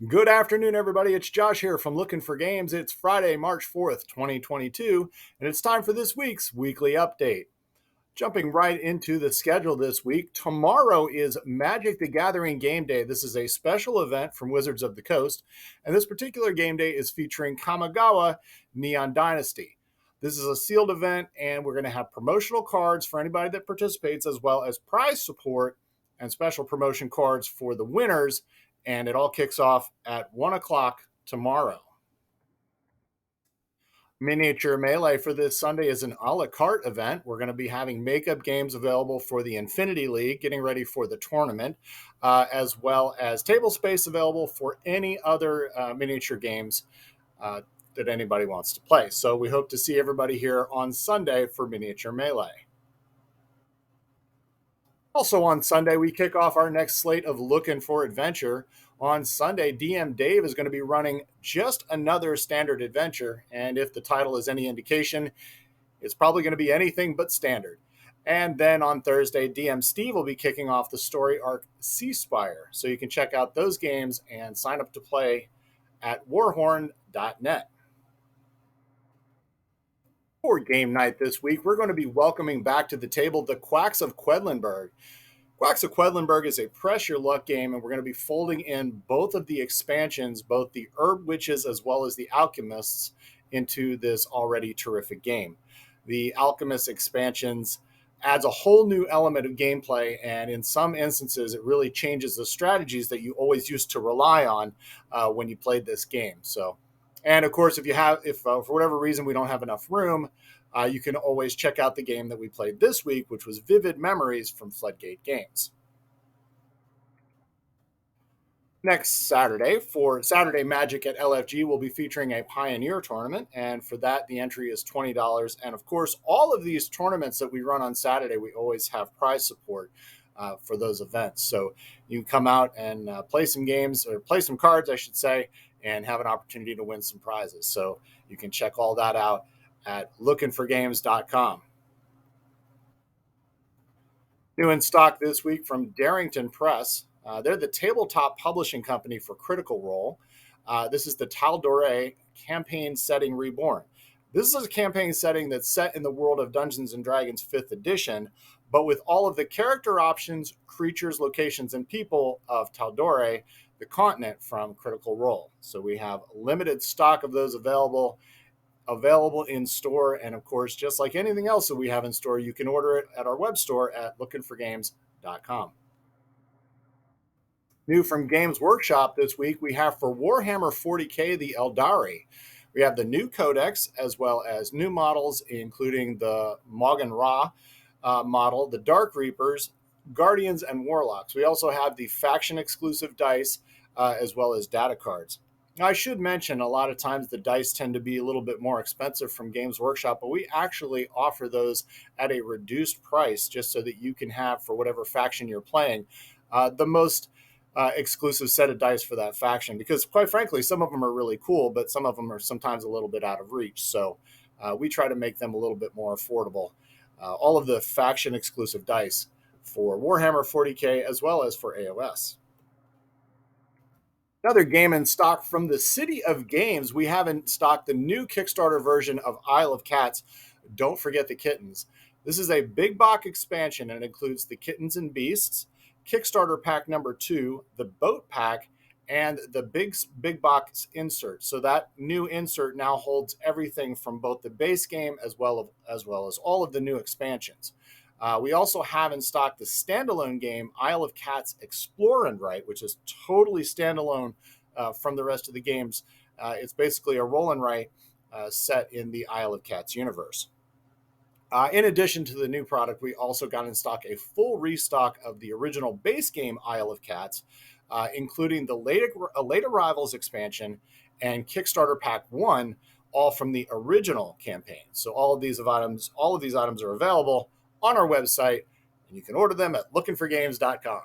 Good afternoon, everybody. It's Josh here from Lookin for Games. It's Friday, March 4th, 2022, and it's time for this week's weekly update. Jumping right into the schedule this week, tomorrow is Magic the Gathering Game Day. This is a special event from Wizards of the Coast, and this particular game day is featuring Kamigawa Neon Dynasty. This is a sealed event, and we're going to have promotional cards for anybody that participates, as well as prize support and special promotion cards for the winners. And it all kicks off at 1 o'clock tomorrow. Miniature Melee for this Sunday is an a la carte event. We're going to be having makeup games available for the Infinity League, getting ready for the tournament, as well as table space available for any other miniature games that anybody wants to play. So we hope to see everybody here on Sunday for Miniature Melee. Also on Sunday, we kick off our next slate of Lookin for Adventure. On Sunday, DM Dave is going to be running just another standard adventure, and if the title is any indication, it's probably going to be anything but standard. And then on Thursday, DM Steve will be kicking off the story arc Ceasefire, so you can check out those games and sign up to play at warhorn.net. For game night this week, we're going to be welcoming back to the table the Quacks of Quedlinburg. Quacks of Quedlinburg is a press your luck game, and we're going to be folding in both of the expansions, both the Herb Witches as well as the Alchemists, into this already terrific game. The Alchemist expansions adds a whole new element of gameplay, and in some instances, it really changes the strategies that you always used to rely on when you played this game. So, and of course, if for whatever reason we don't have enough room, you can always check out the game that we played this week, which was Vivid Memories from Floodgate Games. Next Saturday, for Saturday Magic at LFG, we'll be featuring a Pioneer tournament, and for that, the entry is $20. And of course, all of these tournaments that we run on Saturday, we always have prize support for those events. So you can come out and play some games, or play some cards, I should say, and have an opportunity to win some prizes. So you can check all that out at lookinforgames.com. New in stock this week from Darrington Press. They're the tabletop publishing company for Critical Role. This is the Tal'Dorei campaign setting reborn. This is a campaign setting that's set in the world of Dungeons & Dragons 5th edition, but with all of the character options, creatures, locations, and people of Tal'Dorei, the continent from Critical Role. So we have limited stock of those available in store, and of course, just like anything else that we have in store, you can order it at our web store at lookinforgames.com. New from Games Workshop this week, we have for Warhammer 40k the Eldari. We have the new codex as well as new models, including the Moghan Ra model, the Dark Reapers, Guardians, and Warlocks. We also have the faction exclusive dice as well as data cards. Now, I should mention a lot of times the dice tend to be a little bit more expensive from Games Workshop, but we actually offer those at a reduced price just so that you can have, for whatever faction you're playing, the most exclusive set of dice for that faction. Because quite frankly, some of them are really cool, but some of them are sometimes a little bit out of reach. So we try to make them a little bit more affordable. All of the faction exclusive dice for Warhammer 40k as well as for AOS. Another game in stock from the City of Games. We have in stock the new Kickstarter version of Isle of Cats. Don't forget the kittens. This is a big box expansion, and it includes the Kittens and Beasts, Kickstarter pack number 2, the boat pack, and the big box insert. So that new insert now holds everything from both the base game as well as all of the new expansions. We also have in stock the standalone game Isle of Cats Explore and Write, which is totally standalone from the rest of the games. It's basically a roll and write set in the Isle of Cats universe. In addition to the new product, we also got in stock a full restock of the original base game Isle of Cats, including the Late Arrivals expansion and Kickstarter Pack 1, all from the original campaign. So all of these items are available on our website, and you can order them at lookinforgames.com.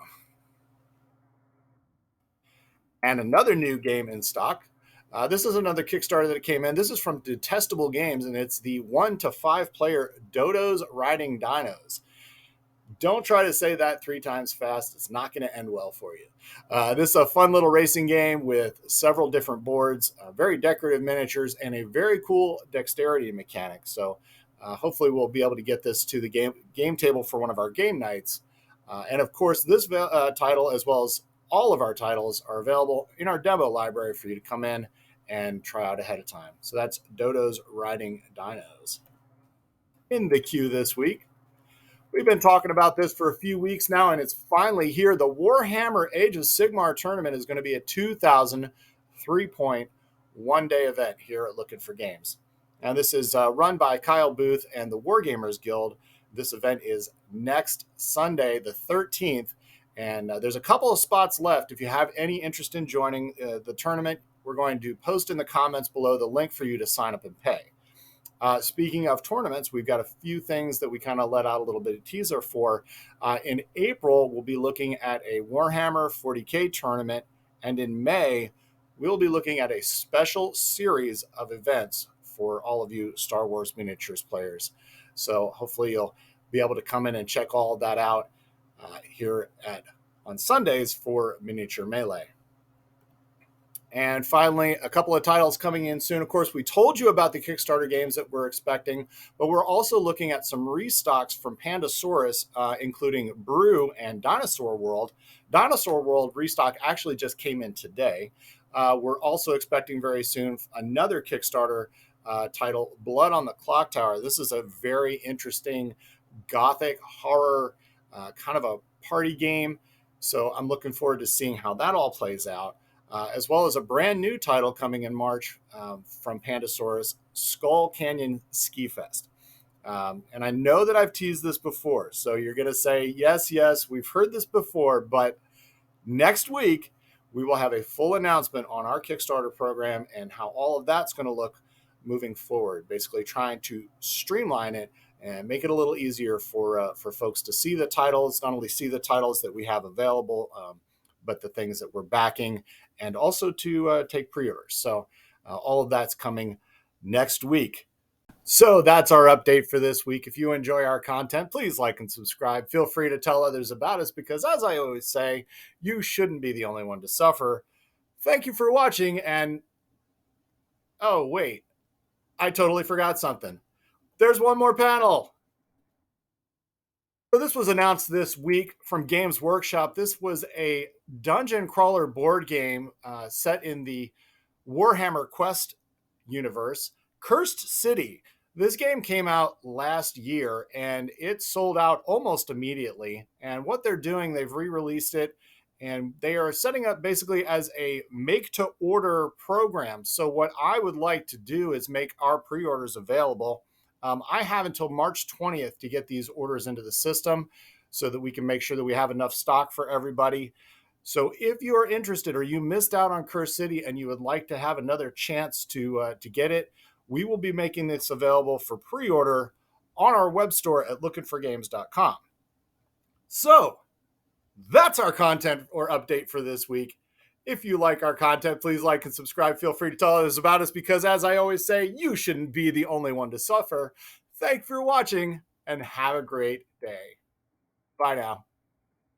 And another new game in stock. This is another Kickstarter that came in. This is from Detestable Games, and it's the 1 to 5 player Dodos Riding Dinos. Don't try to say that 3 times fast. It's not going to end well for you. This is a fun little racing game with several different boards, very decorative miniatures, and a very cool dexterity mechanic. So hopefully we'll be able to get this to the game table for one of our game nights. And of course, this title, as well as all of our titles, are available in our demo library for you to come in and try out ahead of time. So that's Dodo's Riding Dinos. In the queue this week, we've been talking about this for a few weeks now, and it's finally here. The Warhammer Age of Sigmar tournament is going to be a 2,000 3-point one-day event here at Lookin for Games. And this is run by Kyle Booth and the Wargamers Guild. This event is next Sunday, the 13th, and there's a couple of spots left. If you have any interest in joining the tournament, we're going to post in the comments below the link for you to sign up and pay. Speaking of tournaments, we've got a few things that we kind of let out a little bit of teaser for. In April, we'll be looking at a Warhammer 40K tournament, and in May, we'll be looking at a special series of events for all of you Star Wars miniatures players. So hopefully you'll be able to come in and check all of that out here on Sundays for Miniature Melee. And finally, a couple of titles coming in soon. Of course, we told you about the Kickstarter games that we're expecting, but we're also looking at some restocks from Pandasaurus, including Brew and Dinosaur World. Dinosaur World restock actually just came in today. We're also expecting very soon another Kickstarter title, Blood on the Clock Tower. This is a very interesting gothic horror kind of a party game. So I'm looking forward to seeing how that all plays out. As well as a brand new title coming in March from Pandasaurus, Skull Canyon Ski Fest. And I know that I've teased this before, so you're going to say, yes, we've heard this before, but next week we will have a full announcement on our Kickstarter program and how all of that's going to look moving forward, basically trying to streamline it and make it a little easier for folks to see the titles, not only see the titles that we have available, but the things that we're backing, and also to take pre-orders. So all of that's coming next week. So that's our update for this week. If you enjoy our content, please like and subscribe. Feel free to tell others about us because, as I always say, you shouldn't be the only one to suffer. Thank you for watching, and oh, wait, I totally forgot something. There's one more panel. So this was announced this week from Games Workshop. This was a dungeon crawler board game set in the Warhammer Quest universe, Cursed City. This game came out last year and it sold out almost immediately. And what they're doing, they've re-released it and they are setting up basically as a make-to-order program. So what I would like to do is make our pre-orders available. I have until March 20th to get these orders into the system so that we can make sure that we have enough stock for everybody. So if you are interested or you missed out on Cursed City and you would like to have another chance to get it, we will be making this available for pre-order on our web store at lookinforgames.com. So that's our content or update for this week. If you like our content, please like and subscribe. Feel free to tell others about us because, as I always say, you shouldn't be the only one to suffer. Thanks for watching and have a great day. Bye now.